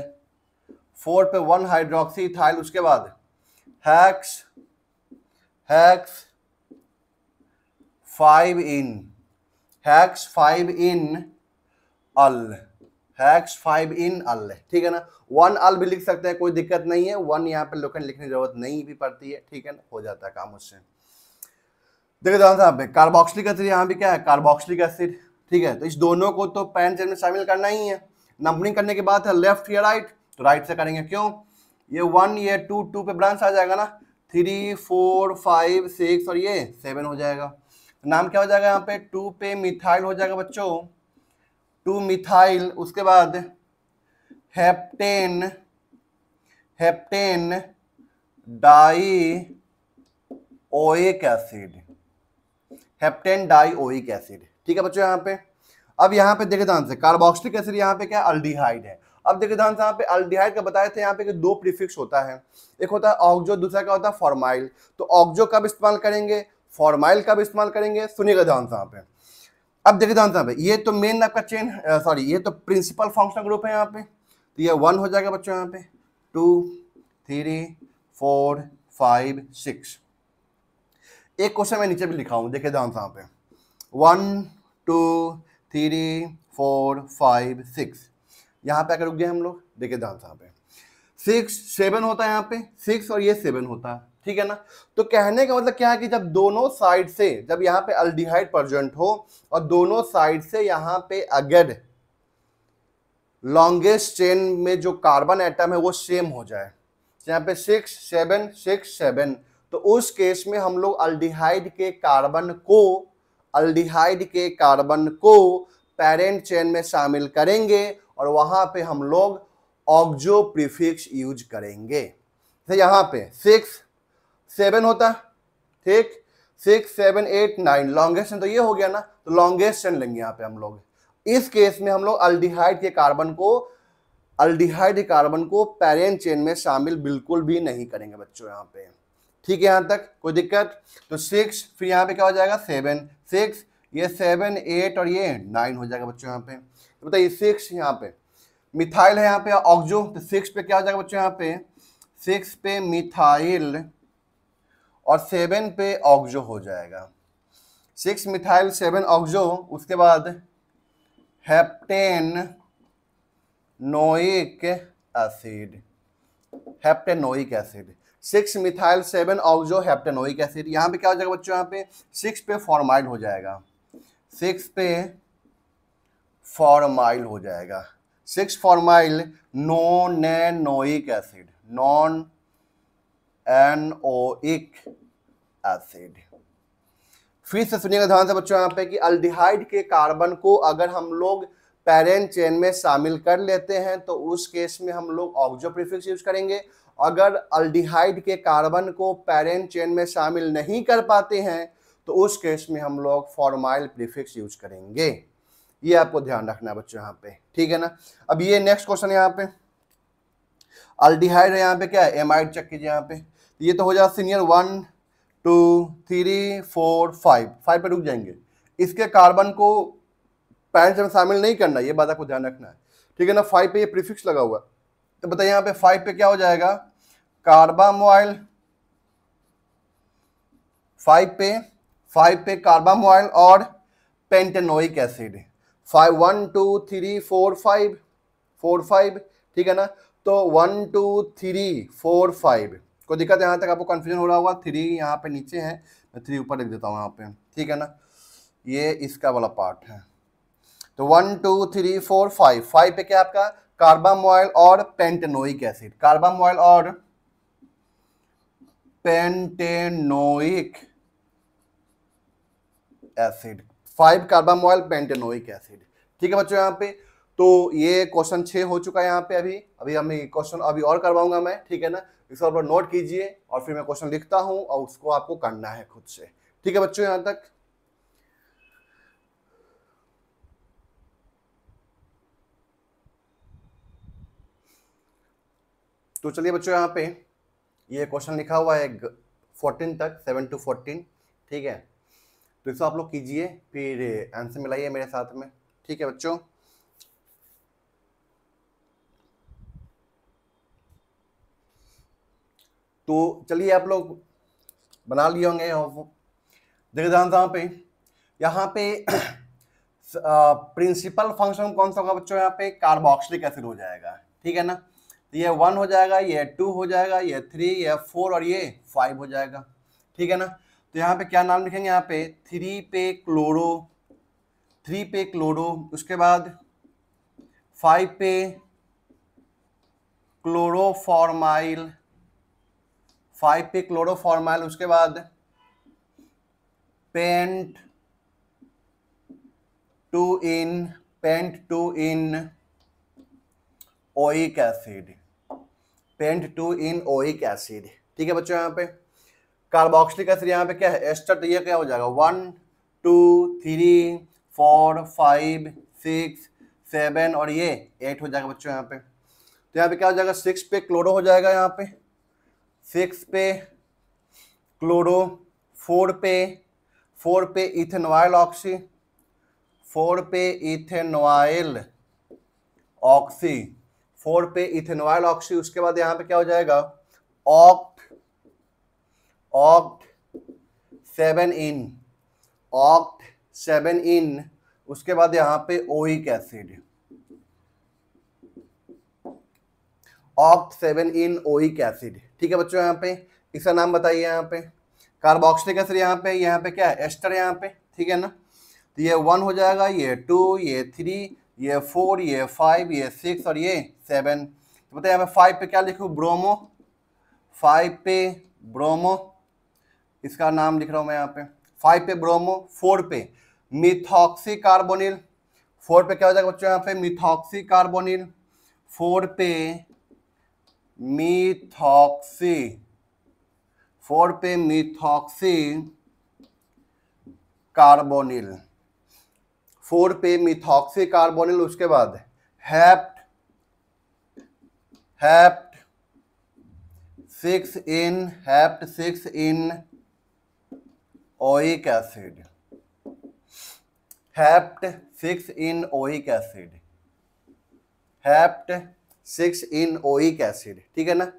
4 पे 1 हाइड्रोक्सी इथाइल, उसके बाद हेक्स 5 इन अल, ठीक है ना, 1 अल भी लिख सकते हैं, कोई दिक्कत नहीं है, 1 यहाँ पे लोकन लिखने की जरूरत नहीं भी पड़ती है। ठीक है ना, हो जाता है काम उससे। देखिए यहाँ पे कार्बोक्सिलिक एसिड, यहाँ भी क्या है कार्बोक्सिलिक एसिड। ठीक है, तो इस दोनों को तो पैन चेन में शामिल करना ही है। नंबरिंग करने के बाद है लेफ्ट या राइट, तो राइट से करेंगे, क्यों, ये 1 ये 2 पे ब्रांच आ जाएगा ना, 3, 4, 5, 6 और ये 7 हो जाएगा। नाम क्या हो जाएगा यहाँ पे, 2 पे मिथाइल हो जाएगा बच्चों, 2 मिथाइल, उसके बाद हेप्टेन डाइओइक एसिड, ठीक है बच्चों यहाँ पे। अब यहाँ पे देखिए ध्यान से, कार्बोक्सिलिक एसिड यहाँ पे क्या अल्डिहाइड है। अब देखिए ध्यान से, यहाँ पे अल्डिहाइड का बताए थे यहाँ पे कि 2 प्रीफिक्स होता है, एक होता है ऑक्सो, दूसरा क्या होता है फॉर्माइल। तो ऑक्सो कब इस्तेमाल करेंगे, फॉर्माइल कब इस्तेमाल करेंगे, सुनिएगा ध्यान से यहाँ पे। अब देखिए ध्यान से यहाँ पे, ये तो मेन आपका चेन सॉरी ये तो प्रिंसिपल फंक्शनल ग्रुप है यहाँ पे, तो ये 1 हो जाएगा बच्चों यहाँ पे, 2, 3, 4, 5, 6। एक क्वेश्चन मैं नीचे भी लिखा हूँ, देखिए ध्यान से यहाँ पे, 1, 2, 3, 4, 5, 6, यहाँ पे आकर रुक गए हम लोग। देखिए ध्यान से यहाँ पे 6 7 होता है यहाँ पे 6 और ये 7 होता है, ठीक है ना। तो कहने का मतलब क्या है कि जब दोनों साइड से, जब यहाँ पे अल्डिहाइड प्रेजेंट हो और दोनों साइड से यहाँ पे अगर लॉन्गेस्ट चेन में जो कार्बन एटम है वो सेम हो जाए, यहाँ पे 6 7 6 7, तो उस केस में हम लोग अल्डिहाइड के कार्बन को पेरेंट चेन में शामिल करेंगे और वहां पे हम लोग ऑक्सो प्रीफिक्स यूज करेंगे। तो यहाँ पे 6 7 होता, ठीक, 6 7 8 9 लॉन्गेस्ट चेन तो ये हो गया ना, तो लॉन्गेस्ट चेन लेंगे यहाँ पे हम लोग। इस केस में हम लोग अल्डिहाइड के कार्बन को पेरेंट चेन में शामिल बिल्कुल भी नहीं करेंगे बच्चों यहाँ पे, ठीक है। यहाँ तक कोई दिक्कत? तो 6 फिर यहाँ पे क्या हो जाएगा 7 6, ये 7 8 और ये 9 हो जाएगा बच्चों यहाँ पे। तो बताइए 6 यहाँ पे मिथाइल है, यहाँ पे ऑक्सो, तो 6 पे क्या हो जाएगा बच्चों यहाँ पे 6 पे मिथाइल और 7 पे ऑक्सो हो जाएगा। 6 मिथाइल 7 ऑक्सो, उसके बाद हेप्टेनोइक एसिड 6 मिथाइल 7 ऑक्सो हेप्टेनोइक एसिड। यहाँ पे क्या हो जाएगा बच्चों, यहाँ पे 6 पे फॉर्माइल हो जाएगा, 6 पे फॉर्माइल हो जाएगा, 6 फॉर्माइल नॉनएनोइक एसिड फिर से सुनिएगा ध्यान से बच्चों यहाँ पे कि अल्डिहाइड के कार्बन को अगर हम लोग पेरेंट चेन में शामिल कर लेते हैं तो उस केस में हम लोग ऑक्सो प्रीफिक्स यूज करेंगे। अगर अल्डिहाइड के कार्बन को पेरेंट चेन में शामिल नहीं कर पाते हैं तो उस केस में हम लोग फॉर्माइल प्रीफिक्स यूज करेंगे। ये आपको ध्यान रखना है बच्चों यहाँ पे, ठीक है ना। अब ये नेक्स्ट क्वेश्चन यहाँ पे अल्डिहाइड है, यहाँ पे क्या है एमाइड, चेक कीजिए यहाँ पे। ये तो हो जाएगा सीनियर 1 2 3 4 5 पे रुक जाएंगे। इसके कार्बन को पेरेंट चेन में शामिल नहीं करना, ये बात आपको ध्यान रखना है, ठीक है ना। 5 पे ये प्रीफिक्स लगा हुआ, तो बताइए यहाँ पे 5 पे क्या हो जाएगा कार्बामोइल, 5 पे कार्बामोइल और पेंटेनोइक एसिड 1 2 3 4 5, ठीक है ना। तो 1 2 3 4 5 कोई दिक्कत है? यहाँ तक आपको कंफ्यूजन हो रहा होगा, 3 यहाँ पे नीचे है, मैं 3 ऊपर लिख देता हूँ यहाँ पे, ठीक है ना। ये इसका वाला पार्ट है। तो 1 2 3 4 5 पे क्या आपका कार्बामोइल और पेंटेनोइक एसिड, कार्बामोइल और pentanoic acid, 5 carbamoyl pentanoic acid, ठीक है बच्चों यहाँ पे। तो ये क्वेश्चन 6 हो चुका है यहाँ पे। अभी हम क्वेश्चन अभी और करवाऊंगा मैं, ठीक है ना। इसको आप नोट कीजिए और फिर मैं क्वेश्चन लिखता हूं और उसको आपको करना है खुद से, ठीक है बच्चों यहाँ तक। तो चलिए बच्चों यहाँ पे ये क्वेश्चन लिखा हुआ है 14 तक, 7 to 14, ठीक है। तो इसको आप लोग कीजिए फिर आंसर मिलाइए मेरे साथ में, ठीक है बच्चों। तो चलिए आप लोग बना लिए होंगे। देखिए ध्यान पे यहाँ पे प्रिंसिपल फंक्शन कौन सा होगा बच्चों, यहाँ पे कार्बोक्सिलिक एसिड हो जाएगा, ठीक है ना। तो ये 1 हो जाएगा, ये 2 हो जाएगा, ये 3, ये 4 और ये 5 हो जाएगा, ठीक है ना। तो यहाँ पे क्या नाम लिखेंगे, यहाँ पे 3 पे क्लोरो, उसके बाद 5 पे क्लोरोफॉर्माइल, 5 पे क्लोरोफॉर्माइल, उसके बाद पेंट 2 इन ओइक एसिड, ठीक है बच्चों। यहाँ पे कार्बोक्सिलिक एसिड यहाँ पे क्या है एस्टर, तो ये क्या हो जाएगा 1 2 3 4 5 6 7 और ये 8 हो जाएगा बच्चों यहाँ पे। तो यहाँ पे क्या हो जाएगा 6 पे क्लोरो हो जाएगा, यहाँ पे 6 पे क्लोरो, 4 पे इथेनॉइल ऑक्सी, 4 पे इथेनॉइल ऑक्सी, उसके बाद यहाँ पे क्या हो जाएगा ऑक्ट 7 इन, उसके बाद यहाँ पे ओइक एसिड, ऑक्ट 7 इन ओइक एसिड। ठीक है बच्चों, यहाँ पे इसका नाम बताइए। यहाँ पे कार्बोक्सिलिक एसिड, यहाँ पे क्या है, एस्टर यहाँ पे। ठीक है ना, तो ये 1 हो जाएगा, ये 2, ये 3, ये 4, ये 5, ये 6 और ये 7। तो बताइए यहाँ पे 5 पे क्या लिखूँ, ब्रोमो। 5 पे ब्रोमो, इसका नाम लिख रहा हूँ मैं यहाँ पे। 5 पे ब्रोमो, 4 पे मिथॉक्सी कार्बोनिल। 4 पे क्या हो जाएगा बच्चों, यहाँ पे मिथॉक्सी कार्बोनिल। 4 पे मिथॉक्सी, 4 पे मिथॉक्सी कार्बोनिल, 4 पे मिथॉक्सी कार्बोनिल। उसके बाद हेप्ट 6 इन ओइक एसिड, हेप्ट 6 इन ओइक एसिड, हेप्ट 6 इन ओइक एसिड। ठीक है ना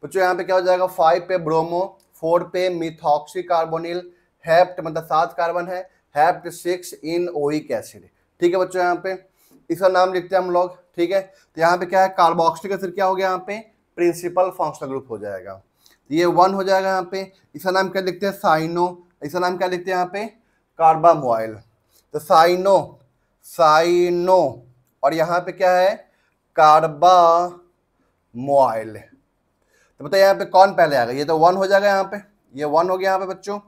बच्चों, यहाँ पे क्या हो जाएगा, 5 पे ब्रोमो, 4 पे मिथॉक्सी कार्बोनिल, हेप्ट मतलब 7 कार्बन है, हेप्ट 6 इन ओइक एसिड। ठीक है बच्चों, यहाँ पे इसका नाम लिखते हैं हम लोग। ठीक है, तो यहाँ पे क्या है, कार्बोक्सिलिक एसिड क्या हो गया, यहाँ पे प्रिंसिपल फंक्शनल ग्रुप हो जाएगा। तो ये 1 हो जाएगा यहाँ पे। इसका नाम क्या लिखते हैं, साइनो। इसका नाम क्या लिखते हैं यहाँ पे, कार्बामोइल। तो साइनो, साइनो, और यहाँ पे क्या है, कार्बामोइल। तो बताइए यहाँ पे कौन पहले आएगा, ये तो 1 हो जाएगा यहाँ पे, ये 1 हो गया यहाँ पे बच्चों।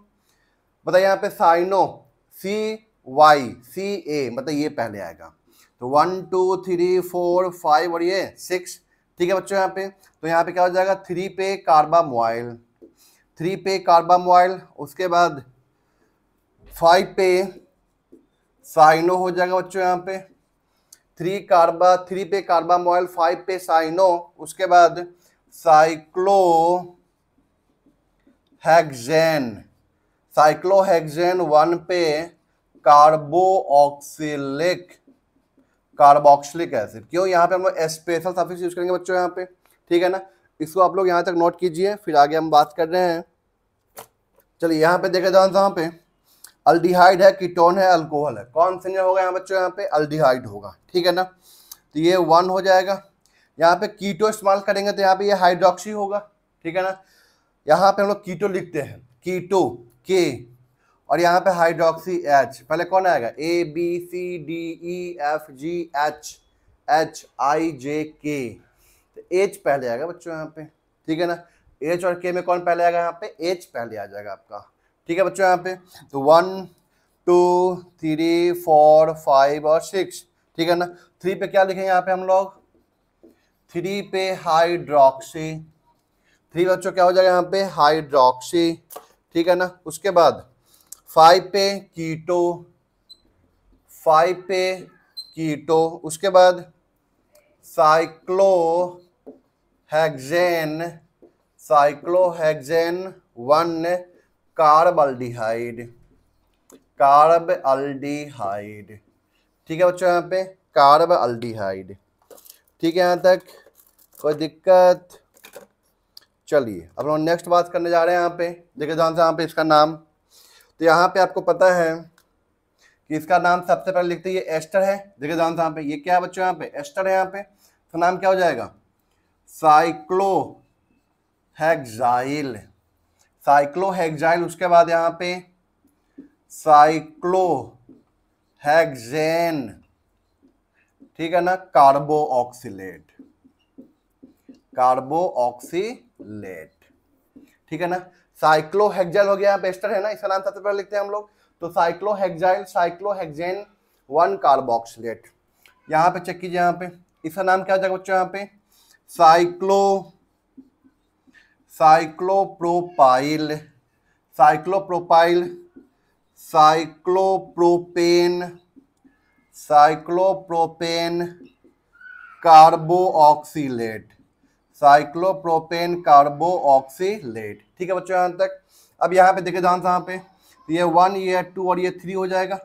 बताइए यहाँ पे साइनो, CYCA मतलब ये पहले आएगा। तो 1 2 3 4 5 और ये 6। ठीक है बच्चों, यहाँ पे तो यहाँ पे क्या हो जाएगा, 3 पे कार्बामोइल, 3 पे कार्बामोइल। उसके बाद 5 पे साइनो हो जाएगा बच्चों, यहाँ पे 3 पे कार्बामोइल, 5 पे साइनो। उसके बाद साइक्लोहेक्सेन, साइक्लोहेक्सेन 1 पे कार्बोक्सिलिक एसिड। क्यों, यहाँ पे हम लोग स्पेशल सफिक्स यूज करेंगे बच्चों यहाँ पे। ठीक है ना, इसको आप लोग यहाँ तक नोट कीजिए, फिर आगे हम बात कर रहे हैं। चलिए यहाँ पे देखा जाए, यहाँ पे अल्डिहाइड है, कीटोन है, अल्कोहल है, कौन सा होगा यहाँ बच्चों, यहाँ पे अल्डिहाइड होगा। ठीक है ना, तो ये 1 हो जाएगा। यहाँ पे कीटो इस्तेमाल करेंगे तो यहाँ पे ये हाइड्रोक्सी होगा। ठीक है ना, यहाँ पे हम लोग कीटो लिखते हैं, कीटो के, और यहाँ पे हाइड्रोक्सी H। पहले कौन आएगा, ABCDEFGH, HIJK, तो H पहले आएगा बच्चों यहाँ पे। ठीक है ना, H और K में कौन पहले आएगा, यहाँ पे H पहले आ जाएगा आपका। ठीक है बच्चों, यहाँ पे तो 1 2 3 4 5 और 6। ठीक है ना, 3 पे क्या लिखेंगे यहाँ पे हम लोग, 3 पे हाइड्रोक्सी, 3 बच्चों क्या हो जाएगा यहाँ पे, हाइड्रोक्सी। ठीक है ना, उसके बाद 5 पे कीटो, 5 पे कीटो। उसके बाद साइक्लोहेक्सेन, साइक्लोहेक्सेन 1 कार्बल्डिहाइड, कार्बल्डिहाइड। ठीक है बच्चों, यहाँ पे कार्बल्डिहाइड। ठीक है, यहाँ तक कोई दिक्कत। चलिए अब हम नेक्स्ट बात करने जा रहे हैं। यहाँ पे देखिए ध्यान से, यहाँ पे इसका नाम, तो यहाँ पे आपको पता है कि इसका नाम सबसे पहले लिखते हैं, ये एस्टर है। देखिए ध्यान से, यहाँ पे ये क्या है बच्चों, यहाँ पे एस्टर है। यहाँ पे तो नाम क्या हो जाएगा, साइक्लोहेक्साइल, साइक्लोहेक्साइल। उसके बाद यहाँ पे साइक्लोहेक्सेन। ठीक है ना, कार्बोऑक्सिलेट, कार्बोऑक्सिलेट। ठीक है ना, साइक्लोहेक्साइल हो गया, यहाँ पे एस्टर है ना, इसका नाम सबसे पहले लिखते हैं हम लोग। तो साइक्लोहेक्साइल, साइक्लोहेक्सेन 1 कार्बोक्सिलेट। यहाँ पे चेक कीजिए, यहाँ पे इसका नाम क्या हो जाएगा बच्चों, यहाँ पे cyclopropyl, cyclopropyl, cyclopropane, cyclopropane carboxylate, cyclopropane carboxylate. ठीक है बच्चों, यहाँ तक। अब यहाँ पे देखिए ध्यान से, यहाँ पे ये 1, ये 2 और ये 3 हो जाएगा।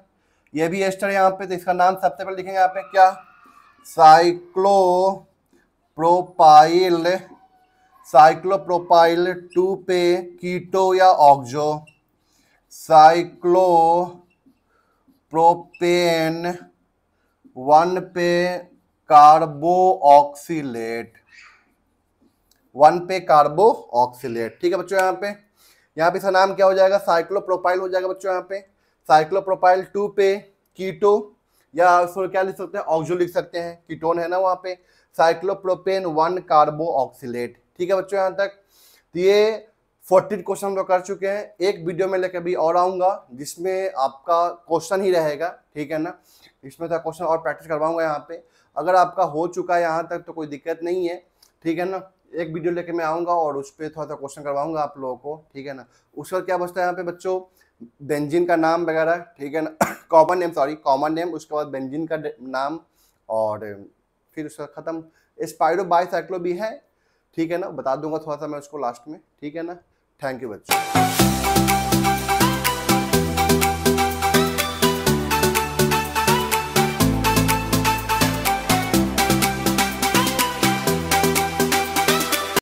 ये भी एस्टर है यहाँ पे, तो इसका नाम सबसे पहले लिखेंगे यहाँ पे क्या, साइक्लोप्रोपाइल, साइक्लोप्रोपाइल 2 पे कीटो या ऑक्सो, साइक्लोप्रोपेन 1 पे कार्बोऑक्सिलेट, 1 पे कार्बो ऑक्सिलेट। ठीक है बच्चों, यहाँ पे इसका नाम क्या हो जाएगा, साइक्लोप्रोपाइल हो जाएगा बच्चों। यहाँ पे साइक्लोप्रोपाइल 2 पे कीटो, या उसको क्या लिख सकते हैं, ऑक्सो लिख सकते हैं, कीटोन है ना वहाँ पे। Cyclopropane 1 कार्बो oxalate. ठीक है बच्चों, यहाँ तक। तो ये 14 क्वेश्चन हम लोग कर चुके हैं। एक वीडियो में लेकर अभी और आऊँगा जिसमें आपका क्वेश्चन ही रहेगा, ठीक है ना। इसमें था क्वेश्चन और प्रैक्टिस करवाऊंगा यहाँ पे। अगर आपका हो चुका है यहाँ तक तो कोई दिक्कत नहीं है, ठीक है ना। एक वीडियो लेके मैं आऊँगा और उस पर थोड़ा सा क्वेश्चन करवाऊंगा आप लोगों को, ठीक है ना। उसका क्या बचता है यहाँ पे बच्चों, बेंजीन का नाम वगैरह, ठीक है ना। Common name, sorry common name, उसके बाद बेंजीन का नाम, और फिर उसका खत्म। स्पाइरो बाईसाइक्लो भी है, ठीक है ना, बता दूंगा थोड़ा सा मैं उसको लास्ट में, ठीक है ना। थैंक यू बच्चों।